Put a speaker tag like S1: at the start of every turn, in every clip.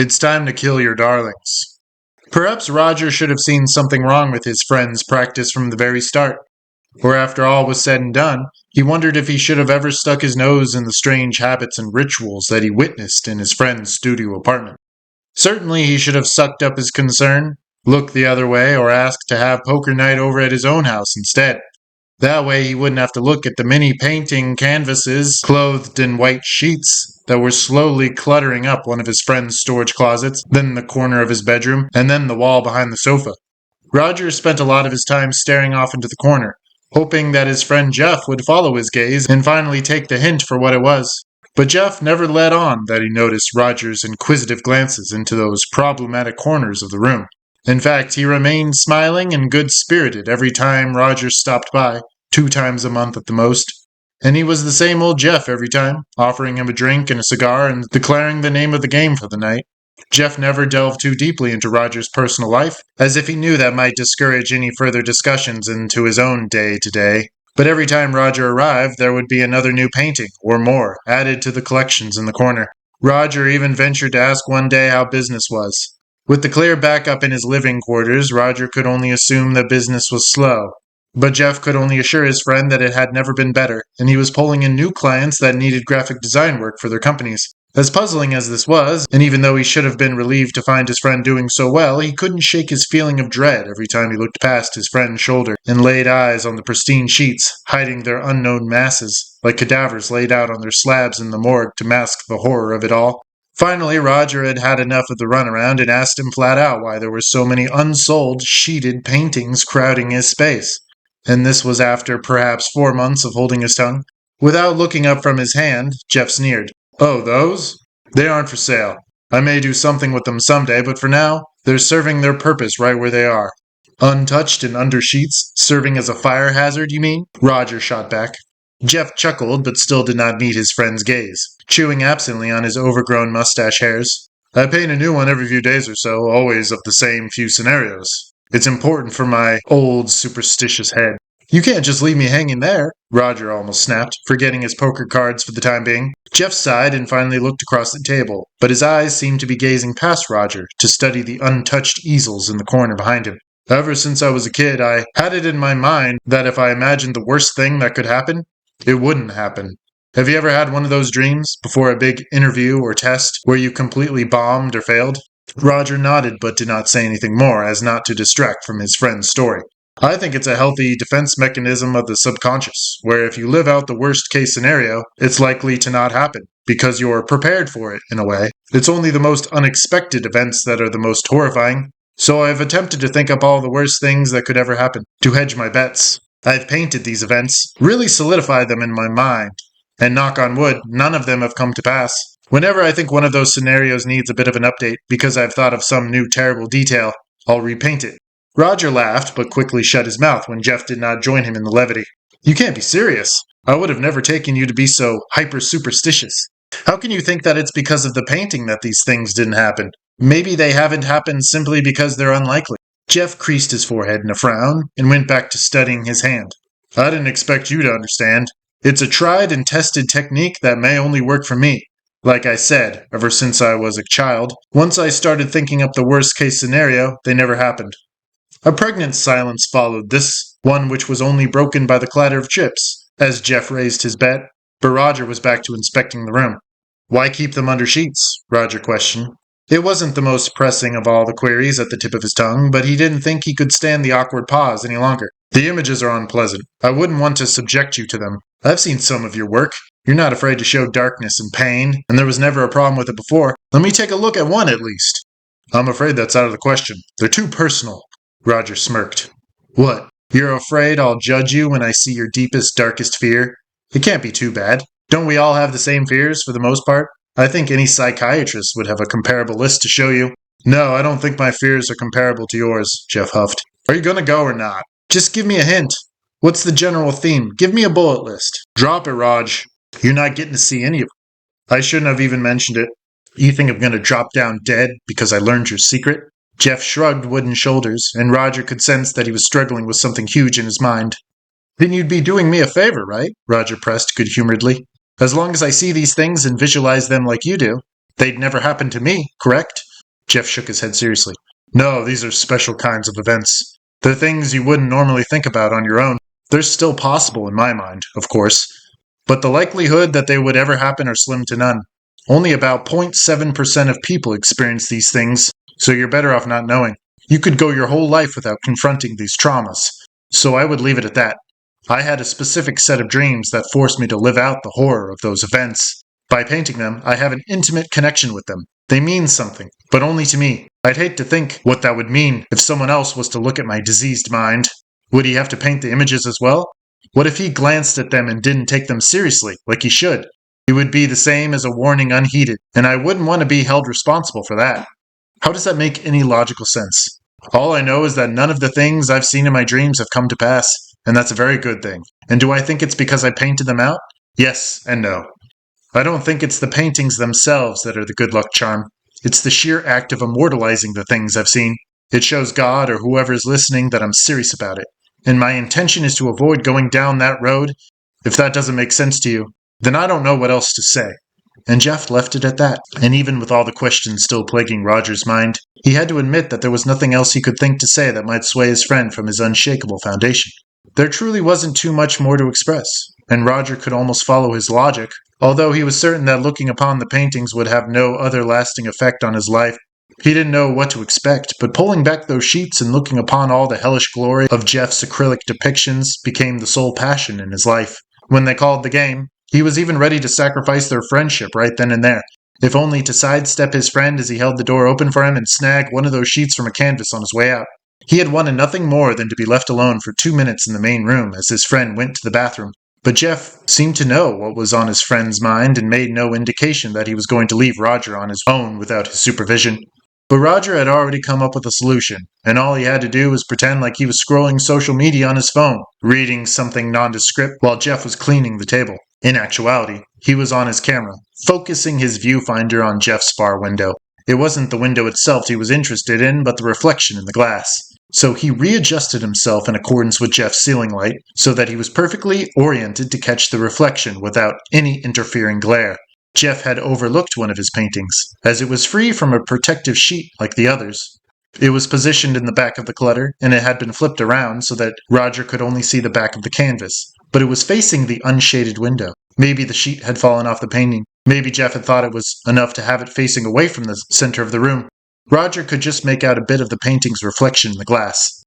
S1: It's time to kill your darlings. Perhaps Roger should have seen something wrong with his friend's practice from the very start. Or after all was said and done, he wondered if he should have ever stuck his nose in the strange habits and rituals that he witnessed in his friend's studio apartment. Certainly he should have sucked up his concern, looked the other way, or asked to have poker night over at his own house instead. That way he wouldn't have to look at the many painting canvases clothed in white sheets that were slowly cluttering up one of his friend's storage closets, then the corner of his bedroom, and then the wall behind the sofa. Roger spent a lot of his time staring off into the corner, hoping that his friend Jeff would follow his gaze and finally take the hint for what it was. But Jeff never let on that he noticed Roger's inquisitive glances into those problematic corners of the room. In fact, he remained smiling and good-spirited every time Roger stopped by, 2 times a month at the most. And he was the same old Jeff every time, offering him a drink and a cigar and declaring the name of the game for the night. Jeff never delved too deeply into Roger's personal life, as if he knew that might discourage any further discussions into his own day-to-day. But every time Roger arrived, there would be another new painting, or more, added to the collections in the corner. Roger even ventured to ask one day how business was. With the clear backup in his living quarters, Roger could only assume that business was slow. But Jeff could only assure his friend that it had never been better, and he was pulling in new clients that needed graphic design work for their companies. As puzzling as this was, and even though he should have been relieved to find his friend doing so well, he couldn't shake his feeling of dread every time he looked past his friend's shoulder and laid eyes on the pristine sheets, hiding their unknown masses, like cadavers laid out on their slabs in the morgue to mask the horror of it all. Finally, Roger had had enough of the runaround and asked him flat out why there were so many unsold, sheeted paintings crowding his space. And this was after perhaps 4 months of holding his tongue. Without looking up from his hand, Jeff sneered. "Oh, those? They aren't for sale. I may do something with them someday, but for now, they're serving their purpose right where they are." "Untouched and under sheets, serving as a fire hazard, you mean?" Roger shot back. Jeff chuckled, but still did not meet his friend's gaze, chewing absently on his overgrown mustache hairs. "I paint a new one every few days or so, always of the same few scenarios. It's important for my old, superstitious head." "You can't just leave me hanging there," Roger almost snapped, forgetting his poker cards for the time being. Jeff sighed and finally looked across the table, but his eyes seemed to be gazing past Roger to study the untouched easels in the corner behind him. "Ever since I was a kid, I had it in my mind that if I imagined the worst thing that could happen, it wouldn't happen. Have you ever had one of those dreams, before a big interview or test, where you completely bombed or failed?" Roger nodded but did not say anything more, as not to distract from his friend's story. "I think it's a healthy defense mechanism of the subconscious, where if you live out the worst-case scenario, it's likely to not happen, because you're prepared for it, in a way. It's only the most unexpected events that are the most horrifying. So I've attempted to think up all the worst things that could ever happen, to hedge my bets. I've painted these events, really solidified them in my mind, and knock on wood, none of them have come to pass. Whenever I think one of those scenarios needs a bit of an update, because I've thought of some new terrible detail, I'll repaint it." Roger laughed, but quickly shut his mouth when Jeff did not join him in the levity. "You can't be serious. I would have never taken you to be so hyper-superstitious. How can you think that it's because of the painting that these things didn't happen? Maybe they haven't happened simply because they're unlikely." Jeff creased his forehead in a frown and went back to studying his hand. "I didn't expect you to understand. It's a tried and tested technique that may only work for me. Like I said, ever since I was a child, once I started thinking up the worst-case scenario, they never happened." A pregnant silence followed this, one which was only broken by the clatter of chips, as Jeff raised his bet, but Roger was back to inspecting the room. "Why keep them under sheets?" Roger questioned. It wasn't the most pressing of all the queries at the tip of his tongue, but he didn't think he could stand the awkward pause any longer. "The images are unpleasant. I wouldn't want to subject you to them. I've seen some of your work. You're not afraid to show darkness and pain, and there was never a problem with it before. Let me take a look at one at least." "I'm afraid that's out of the question. They're too personal." Roger smirked. "What? You're afraid I'll judge you when I see your deepest, darkest fear? It can't be too bad. Don't we all have the same fears for the most part? I think any psychiatrist would have a comparable list to show you." "No, I don't think my fears are comparable to yours," Jeff huffed. "Are you gonna go or not? Just give me a hint. What's the general theme? Give me a bullet list." "Drop it, Raj. You're not getting to see any of it." "I shouldn't have even mentioned it. You think I'm gonna drop down dead because I learned your secret?" Jeff shrugged wooden shoulders, and Roger could sense that he was struggling with something huge in his mind. "Then you'd be doing me a favor, right?" Roger pressed good-humoredly. "As long as I see these things and visualize them like you do, they'd never happen to me, correct?" Jeff shook his head seriously. No, these are special kinds of events. They're things you wouldn't normally think about on your own. They're still possible in my mind, of course, but the likelihood that they would ever happen are slim to none. Only about 0.7% of people experience these things, so you're better off not knowing. You could go your whole life without confronting these traumas, so I would leave it at that. I had a specific set of dreams that forced me to live out the horror of those events. By painting them, I have an intimate connection with them. They mean something, but only to me. I'd hate to think what that would mean if someone else was to look at my diseased mind. Would he have to paint the images as well? What if he glanced at them and didn't take them seriously, like he should? It would be the same as a warning unheeded, and I wouldn't want to be held responsible for that. How does that make any logical sense? All I know is that none of the things I've seen in my dreams have come to pass, and that's a very good thing. And do I think it's because I painted them out? Yes and no. I don't think it's the paintings themselves that are the good luck charm. It's the sheer act of immortalizing the things I've seen. It shows God or whoever is listening that I'm serious about it. And my intention is to avoid going down that road. If that doesn't make sense to you, then I don't know what else to say. And Jeff left it at that. And even with all the questions still plaguing Roger's mind, he had to admit that there was nothing else he could think to say that might sway his friend from his unshakable foundation. There truly wasn't too much more to express, and Roger could almost follow his logic, although he was certain that looking upon the paintings would have no other lasting effect on his life. He didn't know what to expect, but pulling back those sheets and looking upon all the hellish glory of Jeff's acrylic depictions became the sole passion in his life. When they called the game, he was even ready to sacrifice their friendship right then and there, if only to sidestep his friend as he held the door open for him and snag one of those sheets from a canvas on his way out. He had wanted nothing more than to be left alone for 2 minutes in the main room as his friend went to the bathroom. But Jeff seemed to know what was on his friend's mind and made no indication that he was going to leave Roger on his own without his supervision. But Roger had already come up with a solution, and all he had to do was pretend like he was scrolling social media on his phone, reading something nondescript while Jeff was cleaning the table. In actuality, he was on his camera, focusing his viewfinder on Jeff's bar window. It wasn't the window itself he was interested in, but the reflection in the glass. So he readjusted himself in accordance with Jeff's ceiling light, so that he was perfectly oriented to catch the reflection without any interfering glare. Jeff had overlooked one of his paintings, as it was free from a protective sheet like the others. It was positioned in the back of the clutter, and it had been flipped around so that Roger could only see the back of the canvas. But it was facing the unshaded window. Maybe the sheet had fallen off the painting. Maybe Jeff had thought it was enough to have it facing away from the center of the room. Roger could just make out a bit of the painting's reflection in the glass.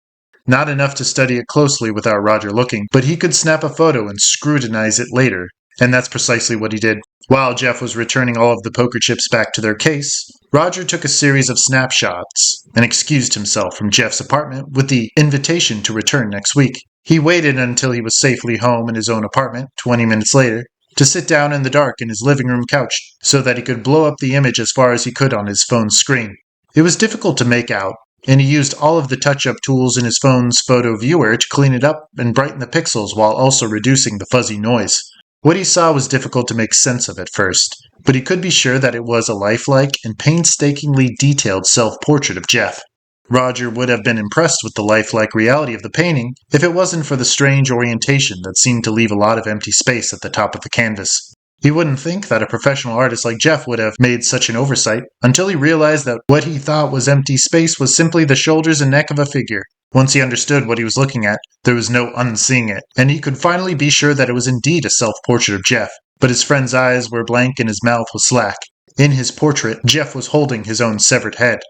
S1: Not enough to study it closely without Roger looking, but he could snap a photo and scrutinize it later. And that's precisely what he did. While Jeff was returning all of the poker chips back to their case, Roger took a series of snapshots and excused himself from Jeff's apartment with the invitation to return next week. He waited until he was safely home in his own apartment, 20 minutes later, to sit down in the dark in his living room couch so that he could blow up the image as far as he could on his phone's screen. It was difficult to make out, and he used all of the touch-up tools in his phone's photo viewer to clean it up and brighten the pixels while also reducing the fuzzy noise. What he saw was difficult to make sense of at first, but he could be sure that it was a lifelike and painstakingly detailed self-portrait of Jeff. Roger would have been impressed with the lifelike reality of the painting if it wasn't for the strange orientation that seemed to leave a lot of empty space at the top of the canvas. He wouldn't think that a professional artist like Jeff would have made such an oversight until he realized that what he thought was empty space was simply the shoulders and neck of a figure. Once he understood what he was looking at, there was no unseeing it, and he could finally be sure that it was indeed a self-portrait of Jeff. But his friend's eyes were blank and his mouth was slack. In his portrait, Jeff was holding his own severed head.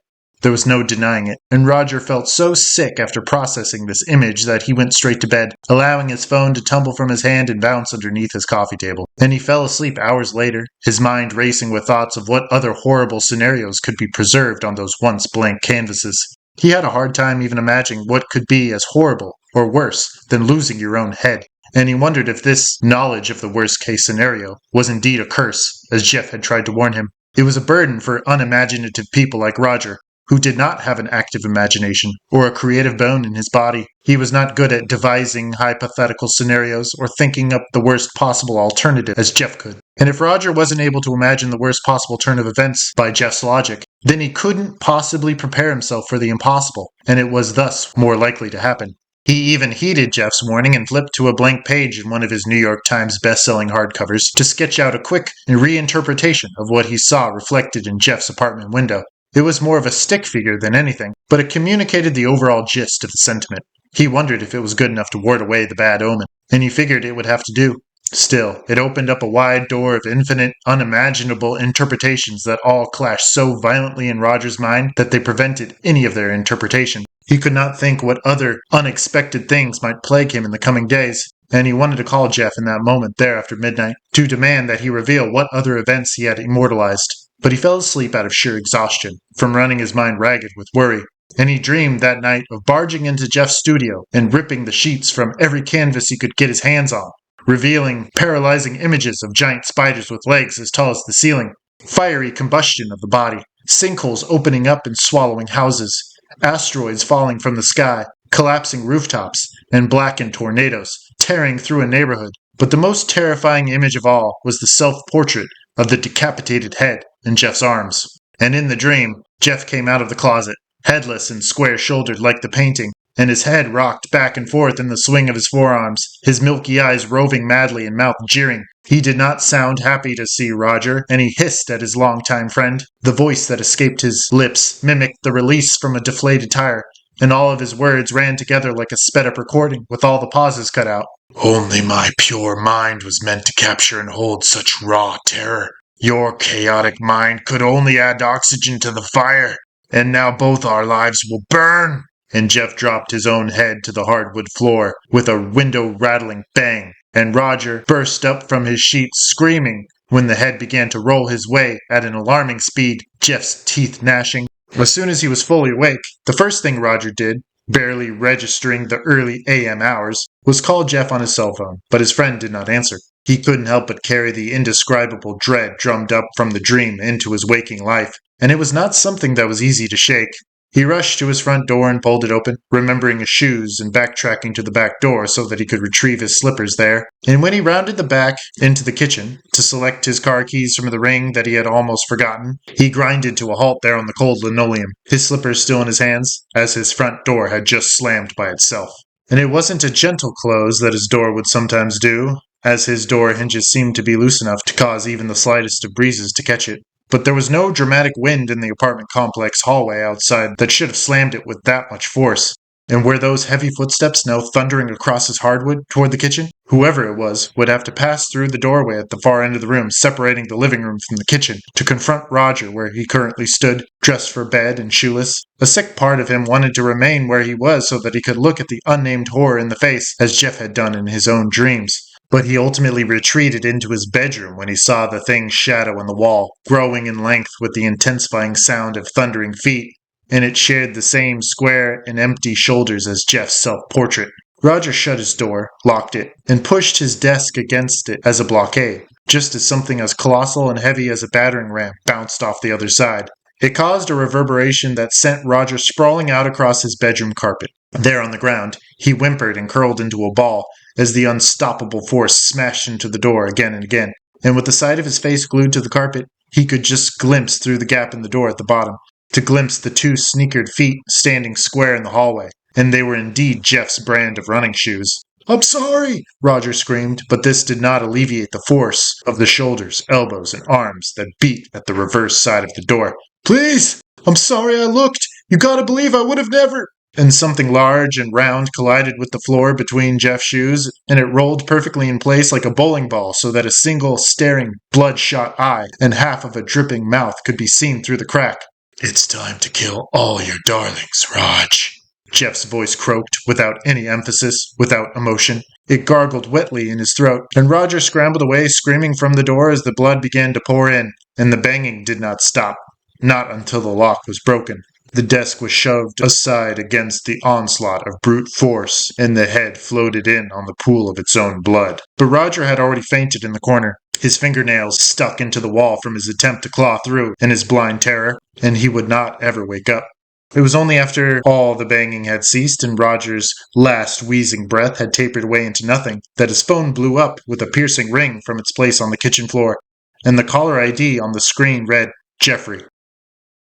S1: There was no denying it, and Roger felt so sick after processing this image that he went straight to bed, allowing his phone to tumble from his hand and bounce underneath his coffee table. And he fell asleep hours later, his mind racing with thoughts of what other horrible scenarios could be preserved on those once blank canvases. He had a hard time even imagining what could be as horrible, or worse, than losing your own head. And he wondered if this knowledge of the worst-case scenario was indeed a curse, as Jeff had tried to warn him. It was a burden for unimaginative people like Roger, who did not have an active imagination or a creative bone in his body. He was not good at devising hypothetical scenarios or thinking up the worst possible alternative as Jeff could. And if Roger wasn't able to imagine the worst possible turn of events by Jeff's logic, then he couldn't possibly prepare himself for the impossible, and it was thus more likely to happen. He even heeded Jeff's warning and flipped to a blank page in one of his New York Times best-selling hardcovers to sketch out a quick reinterpretation of what he saw reflected in Jeff's apartment window. It was more of a stick figure than anything, but it communicated the overall gist of the sentiment. He wondered if it was good enough to ward away the bad omen, and he figured it would have to do. Still, it opened up a wide door of infinite, unimaginable interpretations that all clashed so violently in Roger's mind that they prevented any of their interpretation. He could not think what other unexpected things might plague him in the coming days, and he wanted to call Jeff in that moment there after midnight to demand that he reveal what other events he had immortalized. But he fell asleep out of sheer exhaustion from running his mind ragged with worry. And he dreamed that night of barging into Jeff's studio and ripping the sheets from every canvas he could get his hands on, revealing paralyzing images of giant spiders with legs as tall as the ceiling, fiery combustion of the body, sinkholes opening up and swallowing houses, asteroids falling from the sky, collapsing rooftops, and blackened tornadoes tearing through a neighborhood. But the most terrifying image of all was the self-portrait of the decapitated head in Jeff's arms. And in the dream, Jeff came out of the closet, headless and square-shouldered like the painting, and his head rocked back and forth in the swing of his forearms, his milky eyes roving madly and mouth jeering. He did not sound happy to see Roger, and he hissed at his longtime friend. The voice that escaped his lips mimicked the release from a deflated tire, and all of his words ran together like a sped-up recording, with all the pauses cut out. Only my pure mind was meant to capture and hold such raw terror. Your chaotic mind could only add oxygen to the fire, and now both our lives will burn. And Jeff dropped his own head to the hardwood floor with a window-rattling bang, and Roger burst up from his sheets screaming when the head began to roll his way at an alarming speed, Jeff's teeth gnashing. As soon as he was fully awake, the first thing Roger did, barely registering the early AM hours, was call Jeff on his cell phone, but his friend did not answer. He couldn't help but carry the indescribable dread drummed up from the dream into his waking life, and it was not something that was easy to shake. He rushed to his front door and pulled it open, remembering his shoes and backtracking to the back door so that he could retrieve his slippers there. And when he rounded the back into the kitchen to select his car keys from the ring that he had almost forgotten, he grinded to a halt there on the cold linoleum, his slippers still in his hands, as his front door had just slammed by itself. And it wasn't a gentle close that his door would sometimes do, as his door hinges seemed to be loose enough to cause even the slightest of breezes to catch it. But there was no dramatic wind in the apartment complex hallway outside that should have slammed it with that much force. And were those heavy footsteps now thundering across his hardwood toward the kitchen? Whoever it was would have to pass through the doorway at the far end of the room, separating the living room from the kitchen, to confront Roger where he currently stood, dressed for bed and shoeless. A sick part of him wanted to remain where he was so that he could look at the unnamed horror in the face, as Jeff had done in his own dreams. But he ultimately retreated into his bedroom when he saw the thing's shadow on the wall, growing in length with the intensifying sound of thundering feet, and it shared the same square and empty shoulders as Jeff's self-portrait. Roger shut his door, locked it, and pushed his desk against it as a blockade, just as something as colossal and heavy as a battering ram bounced off the other side. It caused a reverberation that sent Roger sprawling out across his bedroom carpet. There on the ground, he whimpered and curled into a ball as the unstoppable force smashed into the door again and again. And with the side of his face glued to the carpet, he could just glimpse through the gap in the door at the bottom, to glimpse the two sneakered feet standing square in the hallway. And they were indeed Jeff's brand of running shoes. "I'm sorry!" Roger screamed, but this did not alleviate the force of the shoulders, elbows, and arms that beat at the reverse side of the door. "Please! I'm sorry I looked! You gotta believe I would have never—" And something large and round collided with the floor between Jeff's shoes, and it rolled perfectly in place like a bowling ball so that a single staring, bloodshot eye and half of a dripping mouth could be seen through the crack. "It's time to kill all your darlings, Raj." Jeff's voice croaked, without any emphasis, without emotion. It gargled wetly in his throat, and Roger scrambled away screaming from the door as the blood began to pour in, and the banging did not stop. Not until the lock was broken. The desk was shoved aside against the onslaught of brute force, and the head floated in on the pool of its own blood. But Roger had already fainted in the corner, his fingernails stuck into the wall from his attempt to claw through in his blind terror, and he would not ever wake up. It was only after all the banging had ceased and Roger's last wheezing breath had tapered away into nothing that his phone blew up with a piercing ring from its place on the kitchen floor, and the caller ID on the screen read, "Jeffrey."